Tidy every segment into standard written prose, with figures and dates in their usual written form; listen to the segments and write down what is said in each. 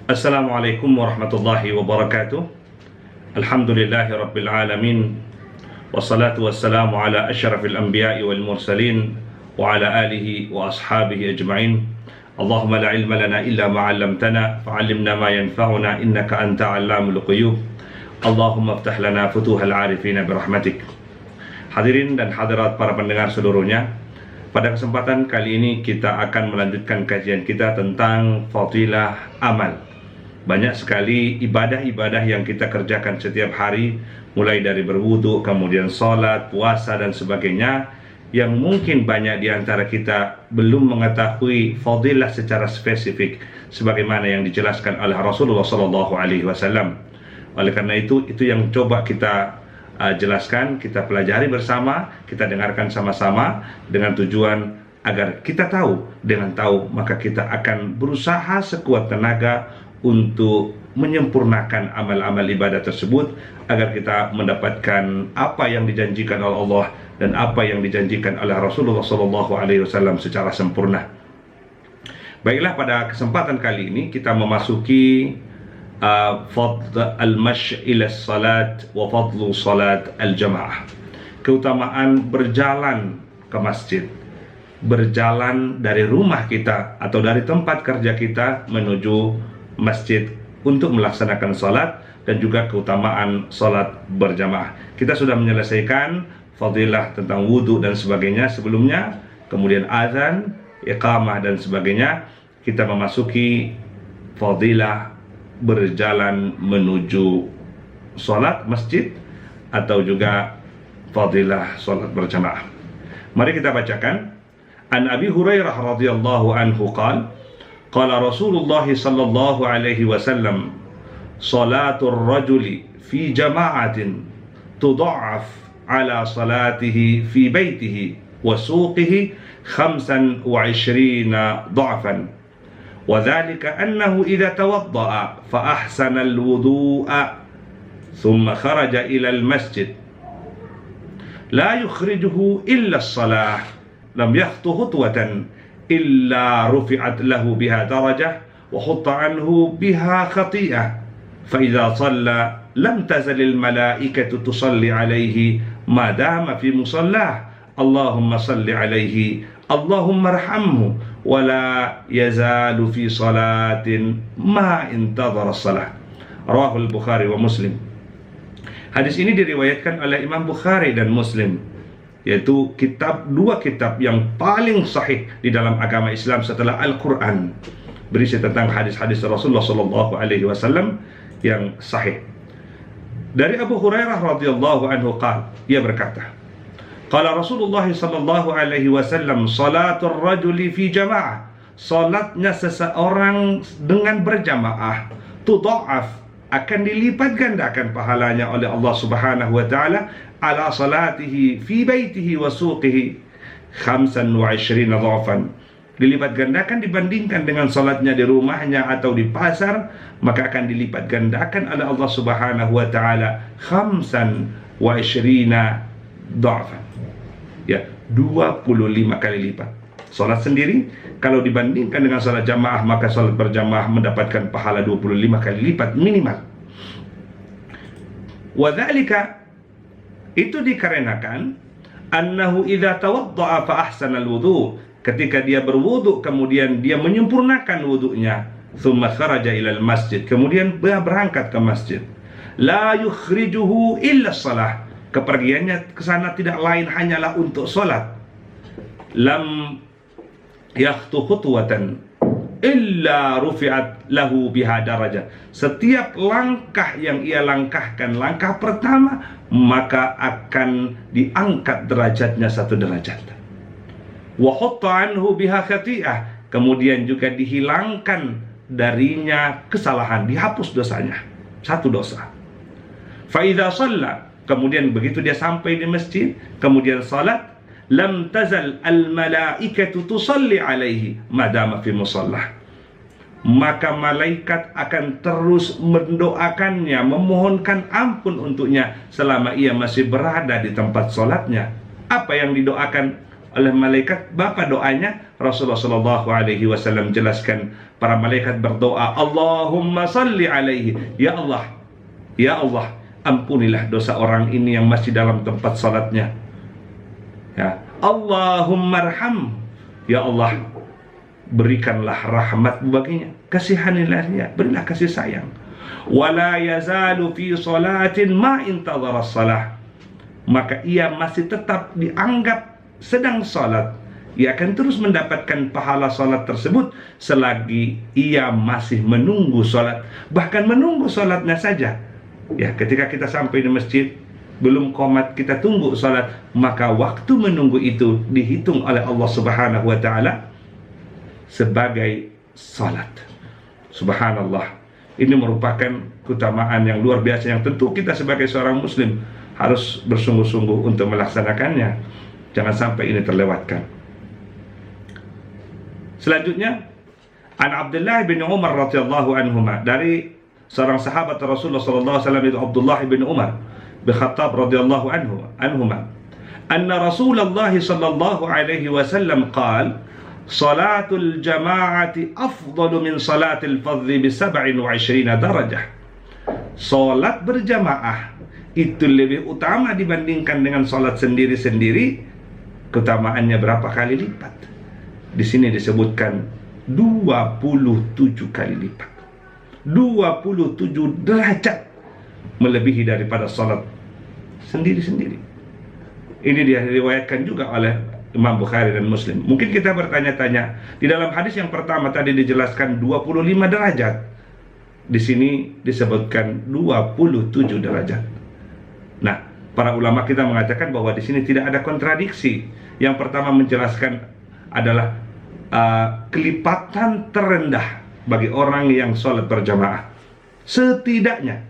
Assalamualaikum warahmatullahi wabarakatuh. Alhamdulillahi rabbil alamin. Wassalatu wassalamu ala asyrafil anbiya'i wal mursalin wa ala alihi wa ashabihi ajma'in. Allahumma la ilma lana illa ma 'allamtana fa'allimna ma yanfa'una innaka anta 'allamul ghuyub. Allahumma iftah lana futuhal 'arifina birahmatik. Hadirin dan hadirat para pendengar seluruhnya, pada kesempatan kali ini kita akan melanjutkan kajian kita tentang fadilah amal. Banyak sekali ibadah-ibadah yang kita kerjakan setiap hari, mulai dari berwudu, kemudian sholat, puasa, dan sebagainya, yang mungkin banyak di antara kita belum mengetahui fadilah secara spesifik sebagaimana yang dijelaskan oleh Rasulullah SAW. Oleh karena itu yang coba kita jelaskan, kita pelajari bersama, kita dengarkan sama-sama dengan tujuan agar kita tahu. Dengan tahu maka kita akan berusaha sekuat tenaga untuk menyempurnakan amal-amal ibadah tersebut agar kita mendapatkan apa yang dijanjikan oleh Allah dan apa yang dijanjikan oleh Rasulullah SAW secara sempurna. Baiklah, pada kesempatan kali ini kita memasuki fadl al-mash' ila salat wa fadlu salat al-jamaah. Keutamaan berjalan ke masjid, berjalan dari rumah kita atau dari tempat kerja kita menuju masjid untuk melaksanakan salat, dan juga keutamaan salat berjamaah. Kita sudah menyelesaikan fadilah tentang wudu dan sebagainya sebelumnya, kemudian azan, iqamah dan sebagainya. Kita memasuki fadilah berjalan menuju salat masjid atau juga fadilah salat berjamaah. Mari kita bacakan. An Abi Hurairah radhiyallahu anhu qala qala Rasulullah sallallahu alaihi wasallam salatul rajuli fi jama'atin tudha'af ala salatihi fi baitihi wa suqihi 25 dha'fan wa dhalika annahu idza tawadda'a fa ahsana al-wudu'a thumma kharaja ila al-masjid la yukhrijuhu illa as-salah lam yakhtu khutwatan illa rufi'at lahu biha darajah wa hutta anhu biha khati'ah fa idza shalla lam tazal al malaikatu tusalli alayhi ma dama fi musallah Allahumma salli alayhi Allahumma arhamhu wa la yazalu fi salatin ma intadhara as-salah. Rawahu al-Bukhari wa Muslim. Hadis ini diriwayatkan oleh Imam Bukhari dan Muslim, yaitu dua kitab yang paling sahih di dalam agama Islam setelah Al-Quran, berisi tentang hadis-hadis Rasulullah SAW yang sahih. Dari Abu Hurairah radhiyallahu anhu ia berkata, qala Rasulullah SAW salatul rajuli fi jama'ah, salatnya seseorang dengan berjamaah, tudha'af, akan dilipat gandakan pahalanya oleh Allah Subhanahu wa taala ala salatihi fi baitihi wa suqihi 25 dha'fan. Dilipat gandakan dibandingkan dengan salatnya di rumahnya atau di pasar, maka akan dilipat gandakan oleh Allah Subhanahu wa taala 25 dha'fan. Ya, 25 kali lipat. Salat sendiri kalau dibandingkan dengan salat jamaah, maka salat berjamaah mendapatkan pahala 25 kali lipat minimal. Wa dzalika, itu dikarenakan annahu idza tawadda'a fa ahsana al-wudu, ketika dia berwudu kemudian dia menyempurnakan wudunya, thumma kharaja ila al-masjid, kemudian dia berangkat ke masjid, la yukhrijuhu illa shalah, kepergiannya ke sana tidak lain hanyalah untuk salat, lam yakhtu khutwatan illa rufi'at lahu biha darajah, setiap langkah yang ia langkahkan, langkah pertama, maka akan diangkat derajatnya 1 derajat. Wa hutta anhu biha khati'ah, kemudian juga dihilangkan darinya kesalahan, dihapus dosanya, 1 dosa. Fa idza shalla, kemudian begitu dia sampai di masjid kemudian salat, lam tazal al malaikatu tusalli alaihi madama fi musallah, maka malaikat akan terus mendoakannya, memohonkan ampun untuknya selama ia masih berada di tempat sholatnya. Apa yang didoakan oleh malaikat. Bapa doanya? Rasulullah sallallahu alaihi wasallam jelaskan, para malaikat berdoa, Allahumma salli alaihi, ya Allah, ampunilah dosa orang ini yang masih dalam tempat salatnya. Ya, Allahumma arham, ya Allah, berikanlah rahmat baginya, kasihanilah dia, berilah kasih sayang. Wala yazalu fi salatin ma intadhara salah, maka ia masih tetap dianggap sedang salat, ia akan terus mendapatkan pahala salat tersebut selagi ia masih menunggu salat. Bahkan menunggu salatnya saja, ya, ketika kita sampai di masjid belum qomat, kita tunggu salat, maka waktu menunggu itu dihitung oleh Allah Subhanahu wa taala sebagai salat. Subhanallah. Ini merupakan keutamaan yang luar biasa yang tentu kita sebagai seorang muslim harus bersungguh-sungguh untuk melaksanakannya. Jangan sampai ini terlewatkan. Selanjutnya, an Abdullah bin Umar radhiyallahu anhuma, dari seorang sahabat Rasulullah sallallahu alaihi wasallam, itu Abdullah bin Umar bin Khattab radhiyallahu anhuma, anna Rasulullah sallallahu alaihi wasallam qala, salatul jama'ati afdalu min salatil fadhi bi 27 darajah. Salat berjamaah itu lebih utama dibandingkan dengan salat sendiri-sendiri. Keutamaannya berapa kali lipat? Di sini disebutkan 27 kali lipat. 27 derajat melebihi daripada salat sendiri-sendiri. Ini diriwayatkan juga oleh Imam Bukhari dan Muslim. Mungkin kita bertanya-tanya, di dalam hadis yang pertama tadi dijelaskan 25 derajat. Di sini disebutkan 27 derajat. Nah, para ulama kita mengatakan bahwa di sini tidak ada kontradiksi. Yang pertama menjelaskan adalah kelipatan terendah bagi orang yang sholat berjamaah. Setidaknya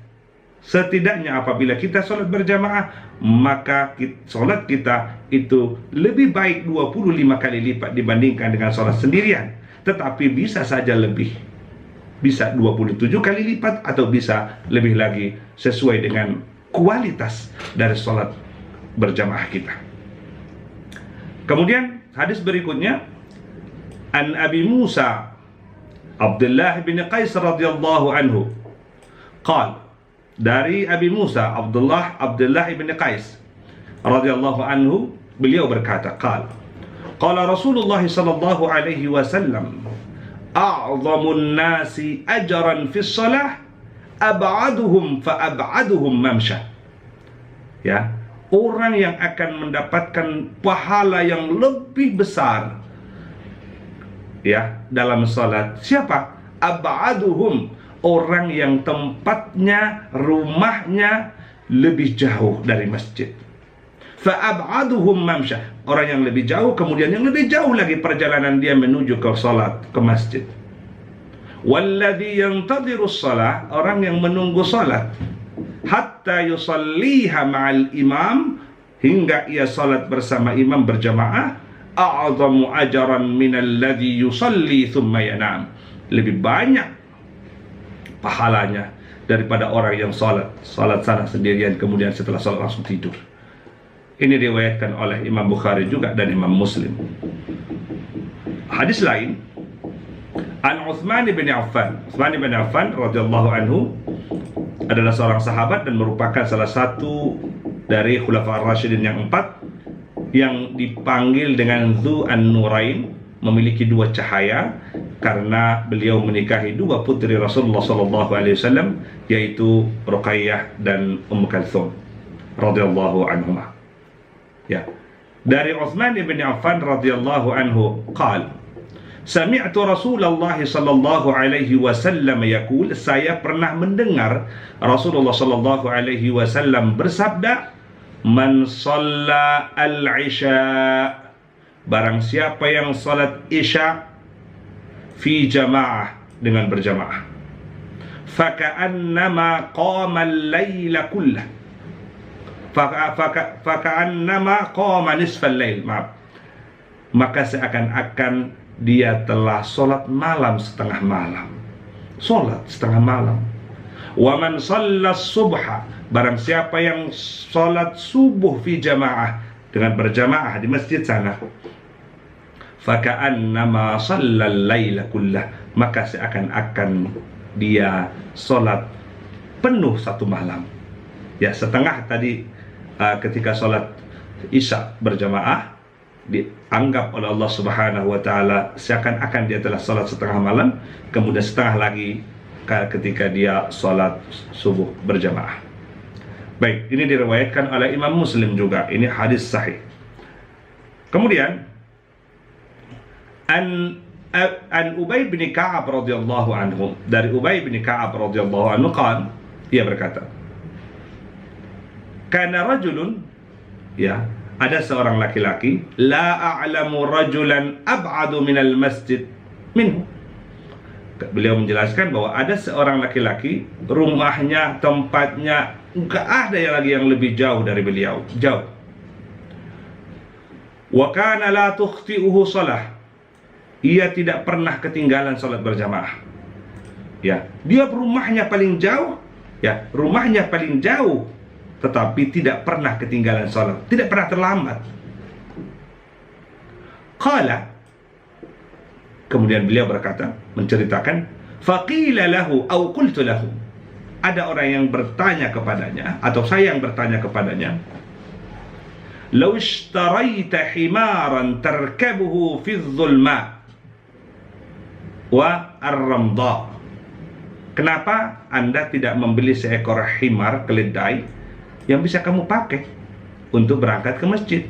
apabila kita sholat berjamaah, maka sholat kita itu lebih baik 25 kali lipat dibandingkan dengan sholat sendirian. Tetapi bisa saja lebih, bisa 27 kali lipat atau bisa lebih lagi, sesuai dengan kualitas dari sholat berjamaah kita. Kemudian hadis berikutnya, an Abi Musa Abdullah bin Qais radhiyallahu anhu qala, dari Abi Musa Abdullah bin Qais radhiyallahu anhu, beliau berkata, qala Rasulullah sallallahu alaihi wasallam, a'zamun nasi ajran fi shalah ab'aduhum fa ab'aduhum mamsha. Ya, orang yang akan mendapatkan pahala yang lebih besar, ya, dalam salat, siapa? Ab'aduhum, orang yang tempatnya, rumahnya lebih jauh dari masjid. Fa'ab'aduhum mamsha, orang yang lebih jauh, kemudian yang lebih jauh lagi perjalanan dia menuju ke salat, ke masjid. Walladhi yantadiru salat, orang yang menunggu salat, hatta yusalliha ma'al imam, hingga ia salat bersama imam berjamaah, a'zamu ajaran minalladhi yusalli thumma yanam, lebih banyak pahalanya daripada orang yang salat sana sendirian, kemudian setelah salat langsung tidur. Ini diriwayatkan oleh Imam Bukhari juga dan Imam Muslim. Hadis lain, an Utsman bin Affan. Utsman bin Affan radhiyallahu anhu adalah seorang sahabat dan merupakan salah satu dari Khulafaur Rasyidin yang 4 yang dipanggil dengan Dzu an-Nurain, memiliki 2 cahaya, karena beliau menikahi 2 putri Rasulullah SAW, yaitu Ruqayyah dan Kalthum radhiyallahu anhuma. Ya, dari Utsman bin Affan radhiyallahu anhu qala, sami'tu Rasulullah sallallahu alaihi wasallam yaqul, saya pernah mendengar Rasulullah sallallahu alaihi wasallam bersabda, man shalla al-isya, barang siapa yang salat isya fi jamaah, dengan berjamaah, faka'annama qama al-laila kullah, faka'annama qama nisfal lail, maka seakan-akan dia telah salat malam setengah malam. Salat setengah malam. Wa man shalla subha, barang siapa yang salat subuh fi jamaah, dengan berjamaah di masjid sana, faka'annama shallal laila kullah, maka seakan-akan dia sholat penuh satu malam. Ya, setengah tadi ketika sholat isya berjamaah dianggap oleh Allah Subhanahu wa taala seakan-akan dia telah sholat setengah malam, kemudian setengah lagi ketika dia sholat subuh berjamaah. Baik, ini diriwayatkan oleh Imam Muslim juga. Ini hadis sahih. Kemudian an Ubay bin Ka'ab radhiyallahu anhu, dari Ubay bin Ka'ab radhiyallahu anhu dia berkata, kana rajulun, ya, ada seorang laki-laki, la a'lamu rajulan ab'adu minal masjid minhu. Beliau menjelaskan bahwa ada seorang laki-laki, rumahnya, tempatnya, enggak ada yang lagi yang lebih jauh dari beliau, jauh. Wa kana la tukhti'uhu shalah, ia tidak pernah ketinggalan salat berjamaah. Ya, dia rumahnya paling jauh, ya, rumahnya paling jauh, tetapi tidak pernah ketinggalan salat, tidak pernah terlambat. Qala, kemudian beliau berkata, menceritakan, faqila lahu au qultu lahu, ada orang yang bertanya kepadanya, atau saya yang bertanya kepadanya, law ishtaraita himaran tarkabuhu fi dhulma wa ar-ramda, kenapa Anda tidak membeli seekor himar keledai yang bisa kamu pakai untuk berangkat ke masjid,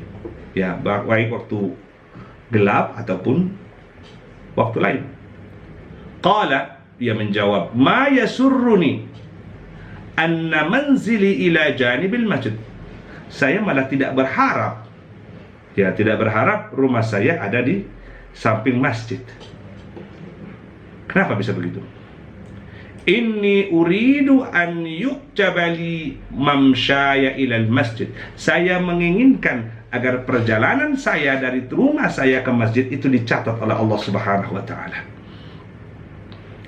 ya, baik waktu gelap ataupun waktu lain. Qala, dia menjawab, ma yasurruni anna manzili ila janibil masjid, saya malah tidak berharap, ya, tidak berharap rumah saya ada di samping masjid. Kenapa bisa begitu? Inni uridu an yuktaba-li mamsyaya ilal masjid, saya menginginkan agar perjalanan saya dari rumah saya ke masjid itu dicatat oleh Allah Subhanahu wa taala.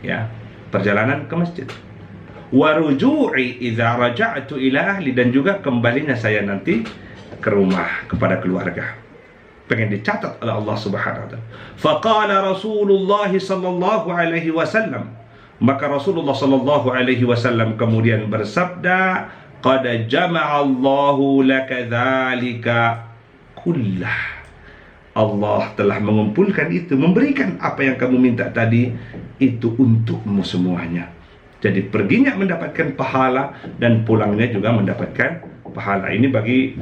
Ya, perjalanan ke masjid. Wa ruju'i idza raja'tu ila ahli, dan juga kembalinya saya nanti ke rumah kepada keluarga, pengen dicatat oleh Allah Subhanahu wa taala. Faqala Rasulullah sallallahu alaihi wasallam, maka Rasulullah sallallahu alaihi wasallam kemudian bersabda, qad jama'a Allahu laka dzalika kullah, Allah telah mengumpulkan itu, memberikan apa yang kamu minta tadi itu untukmu semuanya. Jadi perginya mendapatkan pahala dan pulangnya juga mendapatkan pahala. Ini bagi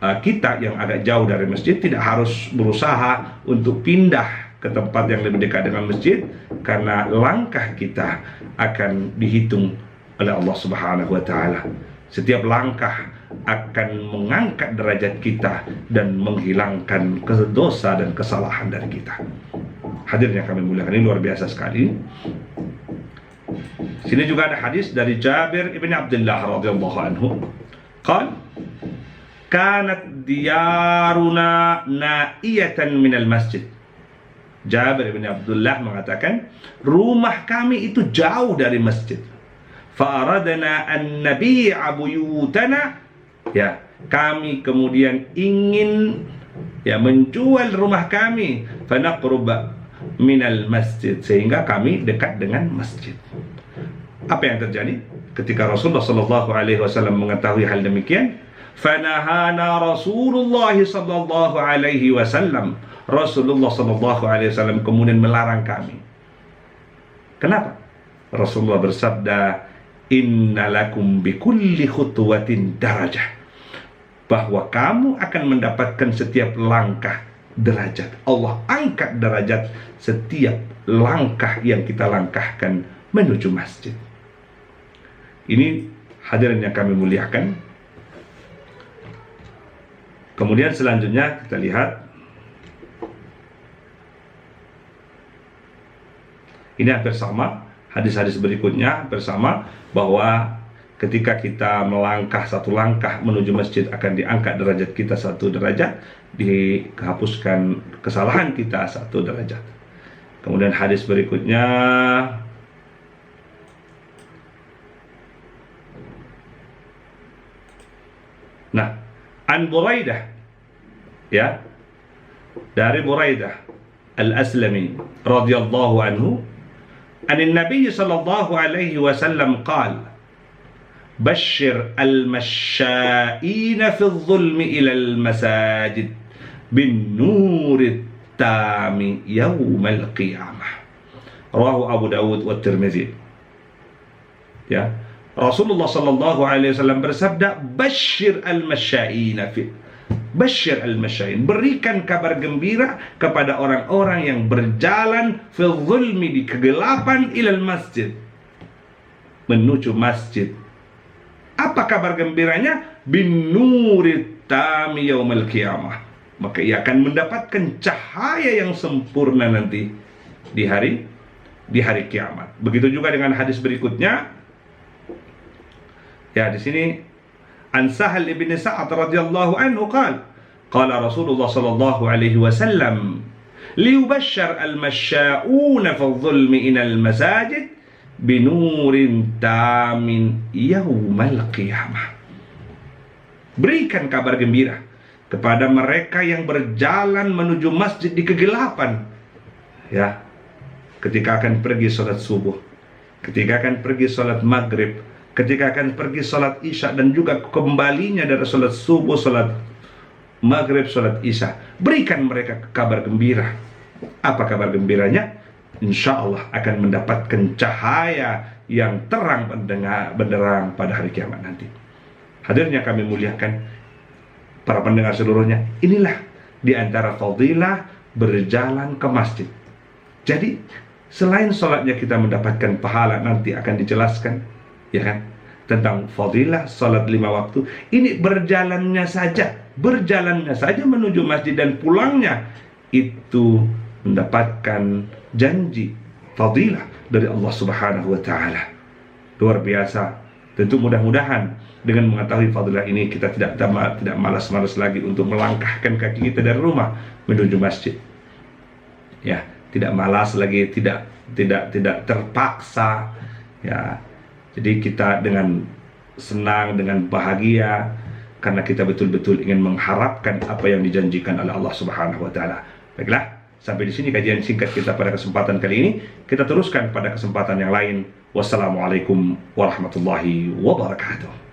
kita yang agak jauh dari masjid, tidak harus berusaha untuk pindah ke tempat yang lebih dekat dengan masjid, karena langkah kita akan dihitung oleh Allah Subhanahu wa taala. Setiap langkah akan mengangkat derajat kita dan menghilangkan dosa dan kesalahan dari kita. Hadirin yang kami muliakan, ini luar biasa sekali. Sini juga ada hadis dari Jabir ibn Abdullah radhiyallahu anhu. Qala, kanat diyaruna na'iyatan minal masjid. Jabir bin Abdullah mengatakan, rumah kami itu jauh dari masjid. Fa'aradna an nabi'a buyutana, ya, kami kemudian ingin, ya, menjual rumah kami, fanaqruba minal masjid, sehingga kami dekat dengan masjid. Apa yang terjadi ketika Rasulullah sallallahu alaihi wasallam mengetahui hal demikian? Fanahana Rasulullah sallallahu alaihi wasallam, Rasulullah sallallahu alaihi wasallam kemudian melarang kami. Kenapa? Rasulullah bersabda, innalakum bikulli khutwatin darajah, bahwa kamu akan mendapatkan setiap langkah derajat. Allah angkat derajat setiap langkah yang kita langkahkan menuju masjid. Ini hadirin yang kami muliakan. Kemudian selanjutnya kita lihat, ini hampir sama, hadis-hadis berikutnya bersama, bahwa ketika kita melangkah satu langkah menuju masjid akan diangkat derajat kita satu derajat, dihapuskan kesalahan kita satu derajat. Kemudian hadis berikutnya, nah, an Buraidah Ya, dari Buraidah Al-Aslami radhiyallahu anhu, anin Nabi sallallahu alaihi wasallam qala: "Bashshir al-mashsha'ina fi adh-dhulmi ila al-masajid bin nuri tami yaumal qiyamah." Rawahu Abu Dawud wa Tirmizi. Ya, Rasulullah sallallahu alaihi wasallam bersabda, "Bashshir al-mashsha'ina fi Bashir al-Masyain, berikan kabar gembira kepada orang-orang yang berjalan fil zulmi, di kegelapan, ilal masjid, menuju masjid. Apa kabar gembiranya? Bin nuri tami yaumal qiyamah, maka ia akan mendapatkan cahaya yang sempurna nanti di hari kiamat. Begitu juga dengan hadis berikutnya. Ya, di sini An Sahal ibn Sa'ad radhiyallahu anhu qala Rasulullah sallallahu alaihi wasallam, liyubashshar al-mashsha'una fi adh-dhulmi ila al-masajid binurin tamin yaumal qiyamah. Berikan kabar gembira kepada mereka yang berjalan menuju masjid di kegelapan, ya, ketika akan pergi salat subuh, ketika akan pergi salat maghrib, ketika akan pergi salat isya, dan juga kembalinya dari salat subuh, salat maghrib, salat isya. Berikan mereka kabar gembira. Apa kabar gembiranya? Insya Allah akan mendapatkan cahaya yang terang benderang pada hari kiamat nanti. Hadirnya kami muliakan para pendengar seluruhnya, inilah di antara fadilah berjalan ke masjid. Jadi selain sholatnya kita mendapatkan pahala, nanti akan dijelaskan, ya kan, tentang fadilah salat 5 waktu. Ini berjalannya saja menuju masjid dan pulangnya itu mendapatkan janji fadilah dari Allah Subhanahu wa taala. Luar biasa. Tentu mudah-mudahan dengan mengetahui fadilah ini kita tidak malas-malas lagi untuk melangkahkan kaki kita dari rumah menuju masjid. Ya, tidak malas lagi, tidak terpaksa, ya. Jadi kita dengan senang, dengan bahagia, karena kita betul-betul ingin mengharapkan apa yang dijanjikan oleh Allah Subhanahu wa taala. Baiklah, sampai di sini kajian singkat kita pada kesempatan kali ini. Kita teruskan pada kesempatan yang lain. Wassalamualaikum warahmatullahi wabarakatuh.